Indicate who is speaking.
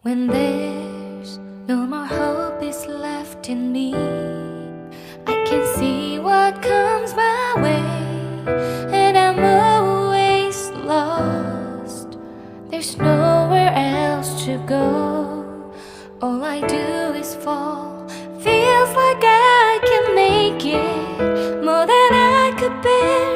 Speaker 1: When there's no more hope is left in me, I can see what comes my way, and I'm always lost. There's nowhere else to go. All I do is fall. Feels like I can make it more than I could bear.